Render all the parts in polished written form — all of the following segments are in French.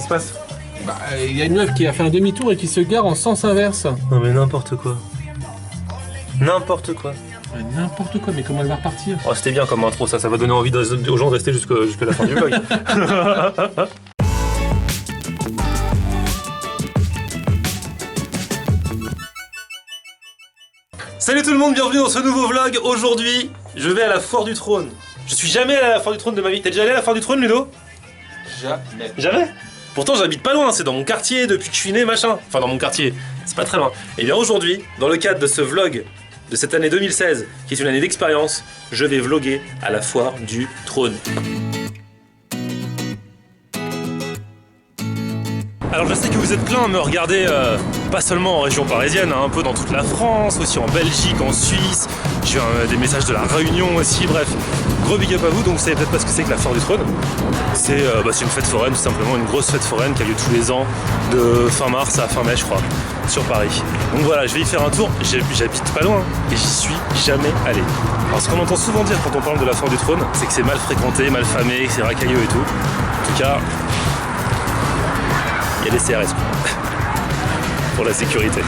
se passe? Bah, il y a une meuf qui a fait un demi-tour et qui se gare en sens inverse. Non mais n'importe quoi. N'importe quoi. N'importe quoi, mais comment elle va repartir? Oh, c'était bien comme intro, ça va donner envie aux gens de rester jusqu'à la fin du vlog. Salut tout le monde, bienvenue dans ce nouveau vlog. Aujourd'hui, je vais à la Foire du Trône. Je suis jamais allé à la Foire du Trône de ma vie. T'es déjà allé à la Foire du Trône, Ludo? Jamais. Jamais? Pourtant j'habite pas loin, c'est dans mon quartier depuis que je suis né, machin. Enfin dans mon quartier, c'est pas très loin. Et bien aujourd'hui, dans le cadre de ce vlog de cette année 2016, qui est une année d'expérience, je vais vlogger à la Foire du Trône. Alors je sais que vous êtes plein à me regarder, pas seulement en région parisienne, hein, un peu dans toute la France, aussi en Belgique, en Suisse. J'ai des messages de la Réunion aussi, bref. Gros big up à vous, donc vous savez peut-être pas ce que c'est que la Foire du Trône. C'est une fête foraine, tout simplement, une grosse fête foraine qui a lieu tous les ans, de fin mars à fin mai je crois, sur Paris. Donc voilà, je vais y faire un tour, j'habite pas loin, et j'y suis jamais allé. Alors ce qu'on entend souvent dire quand on parle de la Foire du Trône, c'est que c'est mal fréquenté, mal famé, que c'est racailleux et tout. En tout cas, il y a des CRS pour la sécurité.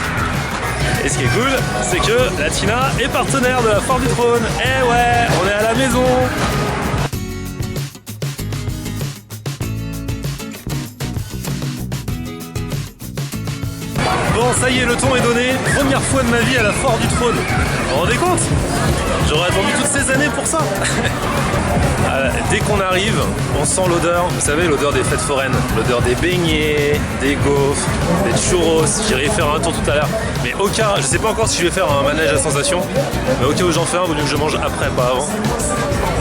Et ce qui est cool, c'est que la Tina est partenaire de la Foire du Trône. Eh ouais, on est à la maison. Bon, ça y est, le ton est donné. Première fois de ma vie à la Foire du Trône. Vous vous rendez compte? J'aurais attendu toutes ces années pour ça. Dès qu'on arrive, on sent l'odeur, vous savez, l'odeur des fêtes foraines, l'odeur des beignets, des gaufres, des churros. J'irai y faire un tour tout à l'heure. Mais au cas, je sais pas encore si je vais faire un manège à sensation, mais au cas où j'en fais un, vaut mieux que je mange après, pas avant.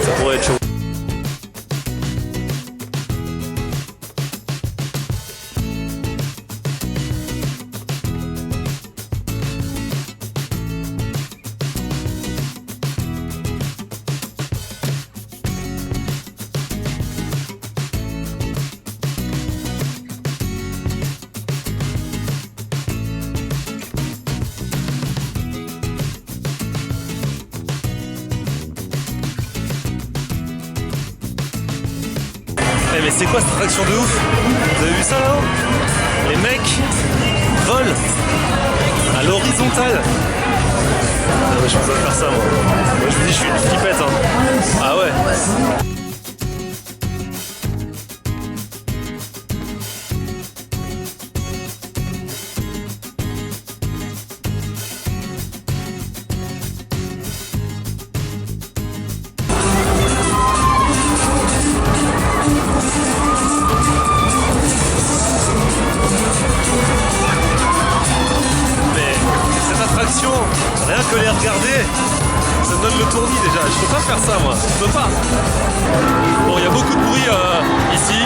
Ça pourrait être chaud. Mais c'est quoi cette attraction de ouf? Vous avez vu ça là? Les mecs volent à l'horizontale. Ah ouais, je peux pas faire ça moi. Moi je vous dis, je suis une flippette hein. Ah ouais. Rien que les regarder, ça me donne le tournis déjà. Je peux pas faire ça moi, je peux pas. Bon, il y a beaucoup de bruit ici.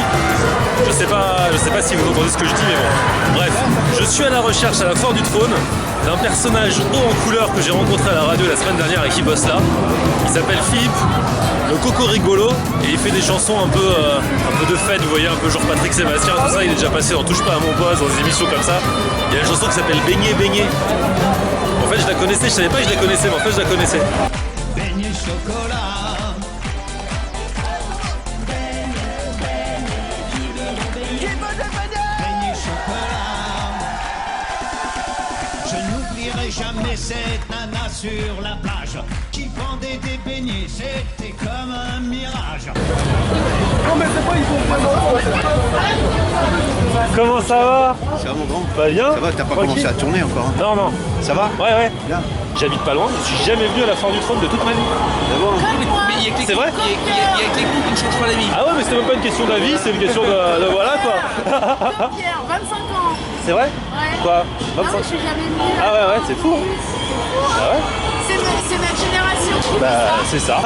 Je sais pas si vous entendez ce que je dis, mais bon. Bref, je suis à la recherche à la Foire du Trône d'un personnage haut en couleur que j'ai rencontré à la radio la semaine dernière et qui bosse là. Il s'appelle Philippe, le coco rigolo, et il fait des chansons un peu de fête, vous voyez, un peu genre Patrick Sébastien, tout ça. Il est déjà passé dans Touche pas à mon poste, dans des émissions comme ça. Il y a une chanson qui s'appelle Beignet Beignet. En fait je la connaissais, je savais pas que je la connaissais, mais en fait je la connaissais. Beignet chocolat. Beignet chocolat. Je n'oublierai jamais cette nana sur la plage qui vendait des beignets, c'était comme un mirage. Non mais c'est pas, ils vont vraiment. Comment ça va? Ça va mon grand? Pas bien? Ça va, t'as pas commencé à tourner encore hein? Non, non. Ça va? Ouais. Bien. J'habite pas loin, je suis jamais venu à la Foire du Trône de toute ma vie. D'abord, C'est vrai? Il y a que les coups qui ne changent pas la vie. Ah ouais, mais c'était même pas une question d'avis, c'est une question de voilà quoi. Pierre, 25 ans. C'est vrai? Ouais. Quoi? Non, 25? mais je suis jamais venue. Ah ouais, c'est fou. Ah ouais? C'est notre génération. Bah, c'est ça.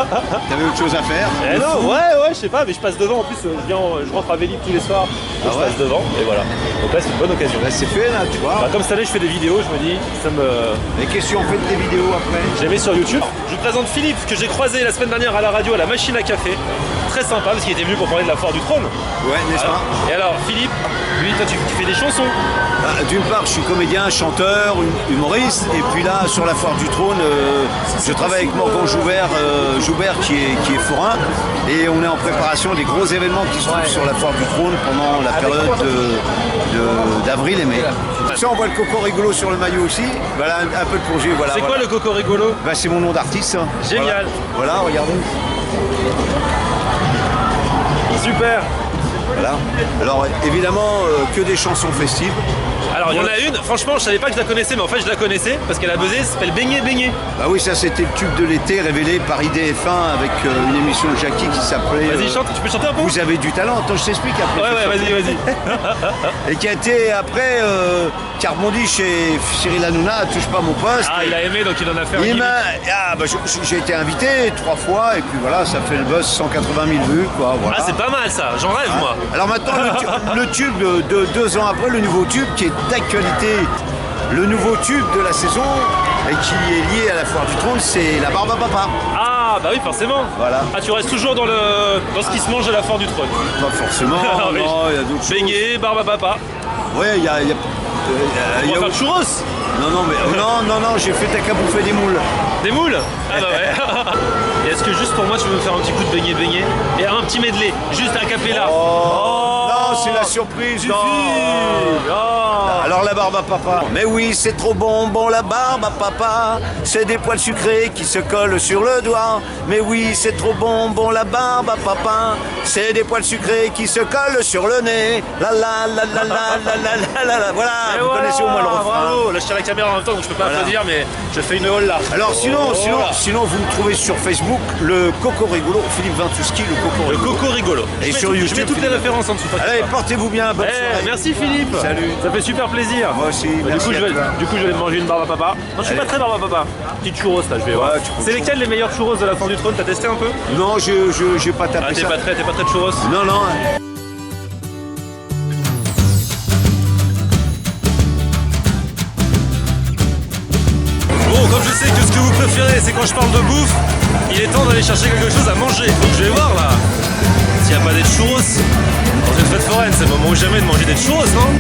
t'avais autre chose à faire? Eh non, ouais, je sais pas, mais je passe devant. En plus, je rentre à Vélib tous les soirs. Donc je passe devant, et voilà. Donc là, c'est une bonne occasion. Là c'est fait là, tu vois. Bah, comme cette année, je fais des vidéos, je me dis, ça me. Et qu'est-ce qu'on fait des vidéos après? Je les mets sur YouTube. Je vous présente Philippe, que j'ai croisé la semaine dernière à la radio à la machine à café. Très sympa, parce qu'il était venu pour parler de la Foire du Trône. Ouais, n'est-ce pas? Et alors, Philippe, Lui, toi, tu fais des chansons. D'une part, je suis comédien, chanteur, humoriste, et puis là, sur la Foire du Trône, je travaille avec Morgan Joubert qui est forain, et on est en préparation des gros événements qui se trouvent sur la Foire du Trône pendant la période d'avril et mai. Ça, on voit le coco rigolo sur le maillot aussi. Voilà, un peu de plongée. Voilà, C'est quoi le coco rigolo? Bah, c'est mon nom d'artiste. Hein. Génial. Voilà, regardez. Super. Voilà. Alors évidemment que des chansons festives. Alors il y en a une, franchement je savais pas que je la connaissais, mais en fait je la connaissais parce qu'elle a buzzé, ça s'appelle Beignet Beignet. Bah oui, ça c'était le tube de l'été révélé par IDF1 avec une émission de Jackie qui s'appelait... Vas-y chante, tu peux chanter un peu? Vous avez du talent, attends je t'explique après. Ouais, vas-y. Et qui a été après, qui a rebondi chez Cyril Hanouna, touche pas mon poste. Ah il a aimé donc il en a fait un gimmick. J'ai été invité 3 fois et puis voilà, ça fait le buzz 180 000 vues quoi. Voilà. Ah c'est pas mal ça, j'en rêve moi. Alors maintenant le tube de 2 ans après, le nouveau tube qui est d'actualité, le nouveau tube de la saison et qui est lié à la Foire du Trône, c'est la barbe à papa. Ah bah oui forcément. Voilà. Ah tu restes toujours dans ce qui se mange à la Foire du Trône. Pas forcément, non, il y a d'autres choses. Beignet, barbe à papa. Ouais, il y a On va faire le churros. Non, j'ai fait t'as qu'à bouffer des moules. Des moules? Ah bah ouais. Et est-ce que juste pour moi tu veux me faire un petit coup de beignet et un petit medley, juste a cappella? Non, c'est la surprise. Non. Alors la barbe à papa. Mais oui, c'est trop bon la barbe à papa. C'est des poils sucrés qui se collent sur le doigt. Mais oui, c'est trop bon la barbe à papa. C'est des poils sucrés qui se collent sur le nez. La la la la la la la la la. Voilà, vous connaissez au moins le refrain. Bravo. Là je tiens la caméra en même temps donc je peux pas applaudir mais je fais une hall là. Alors sinon vous me trouvez sur Facebook le Coco Rigolo, Philippe Vintouski, le Coco Rigolo. Le Coco Rigolo. Et sur YouTube, je mets toutes les références en dessous. Allez, portez-vous bien, bonne soirée. Merci Philippe. Salut. Ça fait super plaisir. Moi aussi, Du merci coup, à toi. je vais aller manger une barbe à papa. Non, je suis pas très barbe à papa. Petite churros là, je vais voir. tu peux C'est lesquels les meilleurs churros de la Foire du Trône? T'as testé un peu? Non, j'ai pas tapé Ah, t'es ça. pas très de churros? Non. Bon, comme je sais que ce que vous préférez, c'est quand je parle de bouffe, il est temps d'aller chercher quelque chose à manger. Donc je vais voir là s'il n'y a pas des churros. Dans une fête foraine, c'est le moment ou jamais de manger des churros, non?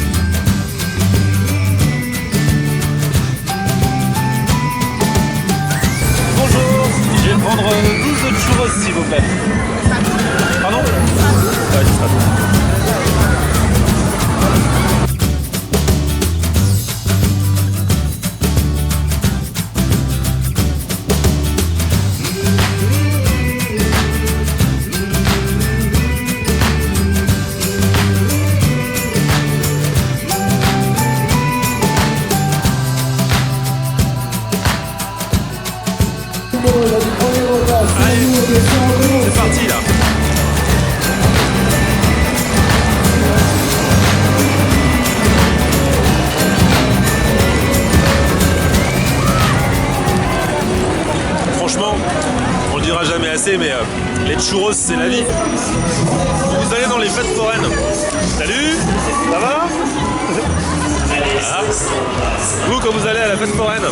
Bonjour, je vais prendre 12 churros s'il vous plaît. Pardon? Ouais, ce sera tout. C'est parti là. Franchement, on le dira jamais assez, mais les churros c'est la vie. Vous allez dans les fêtes foraines. Salut, ça va? Ah. Vous, quand vous allez à la fête foraine,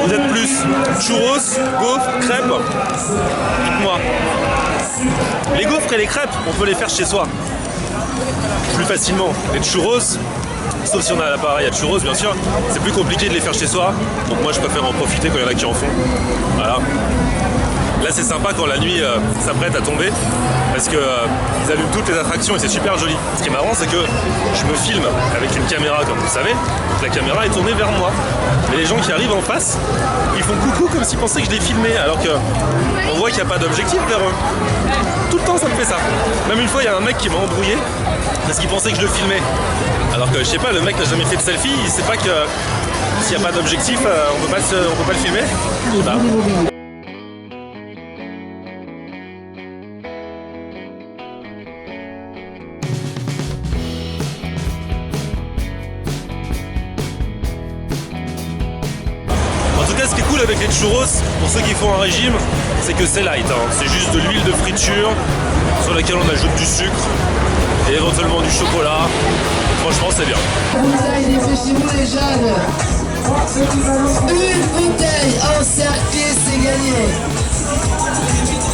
vous êtes plus churros, gaufres, crêpes? Dites-moi. Les gaufres et les crêpes, on peut les faire chez soi plus facilement. Les churros, sauf si on a l'appareil à churros bien sûr, c'est plus compliqué de les faire chez soi. Donc moi je préfère en profiter quand il y en a qui en font. Voilà. Là c'est sympa quand la nuit s'apprête à tomber parce que ils allument toutes les attractions et c'est super joli. Ce qui est marrant c'est que je me filme avec une caméra comme vous savez, donc la caméra est tournée vers moi. Mais les gens qui arrivent en face, ils font coucou comme s'ils pensaient que je les filmais alors que on voit qu'il n'y a pas d'objectif vers eux. Tout le temps ça me fait ça. Même une fois il y a un mec qui m'a embrouillé parce qu'il pensait que je le filmais. Alors que je sais pas, le mec n'a jamais fait de selfie, il sait pas que s'il n'y a pas d'objectif, on peut pas le filmer. Bah. En tout cas, ce qui est cool avec les churros, pour ceux qui font un régime, c'est que c'est light. Hein. C'est juste de l'huile de friture sur laquelle on ajoute du sucre et éventuellement du chocolat. Franchement, c'est bien. Bouteille, dépêchez-vous les jeunes. Une bouteille encerclée, c'est gagné.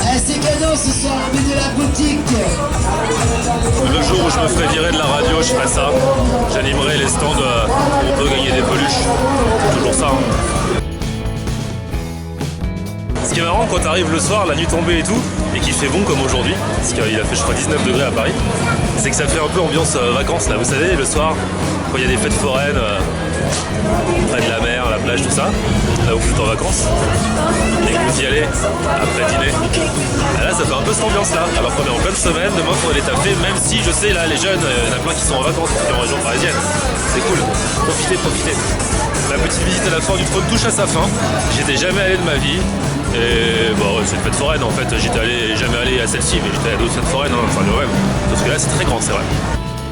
Eh, c'est des cadeaux ce soir, mais de la boutique. Le jour où je me ferai virer de la radio, je ferai ça. J'animerai les stands où on peut gagner des peluches. Toujours ça. Hein. Ce qui est marrant quand t'arrives le soir, la nuit tombée et tout, et qu'il fait bon comme aujourd'hui, parce qu'il a fait je crois 19 degrés à Paris, c'est que ça fait un peu ambiance vacances là, vous savez, le soir, quand il y a des fêtes foraines, près de la mer, la plage, tout ça, là où vous êtes en vacances, et que vous y allez après dîner. Et là ça fait un peu cette ambiance là, alors qu'on est en pleine semaine, demain il faudrait les taper, même si je sais là les jeunes, il y en a plein qui sont en vacances, qui sont en région parisienne, c'est cool, profitez. Ma petite visite à la Foire du Trône touche à sa fin, j'étais jamais allé de ma vie. Et bon, c'est une fête foraine en fait, j'étais jamais allé à celle-ci, mais j'étais allé à d'autres fêtes foraines, hein, enfin même. Parce que là c'est très grand, c'est vrai.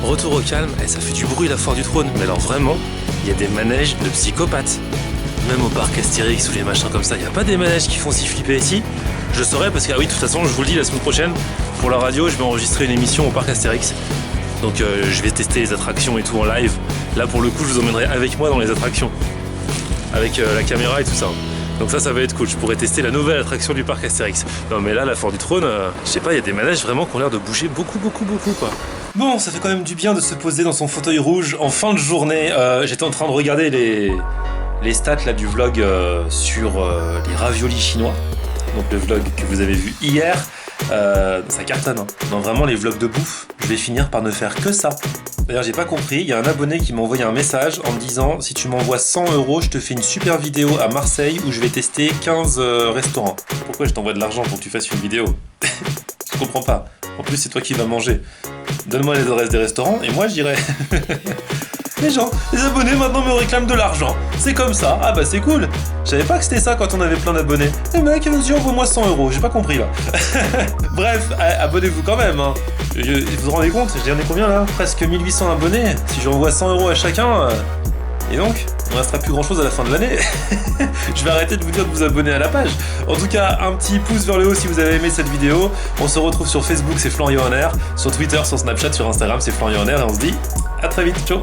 Retour au calme, et ça fait du bruit la Foire du Trône, mais alors vraiment, il y a des manèges de psychopathes. Même au parc Astérix ou les machins comme ça, il n'y a pas des manèges qui font si flipper ici. Je saurais parce que, ah oui, de toute façon, je vous le dis, la semaine prochaine, pour la radio, je vais enregistrer une émission au parc Astérix. Donc je vais tester les attractions et tout en live. Là pour le coup, je vous emmènerai avec moi dans les attractions. Avec la caméra et tout ça. Donc ça va être cool, je pourrais tester la nouvelle attraction du parc Astérix. Non mais là, la Foire du Trône, je sais pas, il y a des manèges vraiment qui ont l'air de bouger beaucoup quoi. Bon, ça fait quand même du bien de se poser dans son fauteuil rouge en fin de journée. J'étais en train de regarder les stats là, du vlog sur les raviolis chinois. Donc le vlog que vous avez vu hier, ça cartonne. Hein. Dans vraiment les vlogs de bouffe, je vais finir par ne faire que ça. D'ailleurs, j'ai pas compris, il y a un abonné qui m'a envoyé un message en me disant si tu m'envoies 100 €, je te fais une super vidéo à Marseille où je vais tester 15 restaurants. Pourquoi je t'envoie de l'argent pour que tu fasses une vidéo? Je comprends pas. En plus, c'est toi qui vas manger. Donne-moi les adresses des restaurants et moi j'irai. Les gens, les abonnés maintenant me réclament de l'argent. C'est comme ça. Ah bah c'est cool. Je savais pas que c'était ça quand on avait plein d'abonnés. Les mecs, vas-y, envoie-moi 100 €. J'ai pas compris là. Bref, abonnez-vous quand même. Hein. Vous vous rendez compte? J'en ai combien là? Presque 1800 abonnés. Si j'envoie 100 € à chacun. Et donc, il ne restera plus grand chose à la fin de l'année. Je vais arrêter de vous dire de vous abonner à la page. En tout cas, un petit pouce vers le haut si vous avez aimé cette vidéo. On se retrouve sur Facebook, c'est Florian en Air. Sur Twitter, sur Snapchat, sur Instagram, c'est Florian en Air. Et on se dit à très vite. Ciao.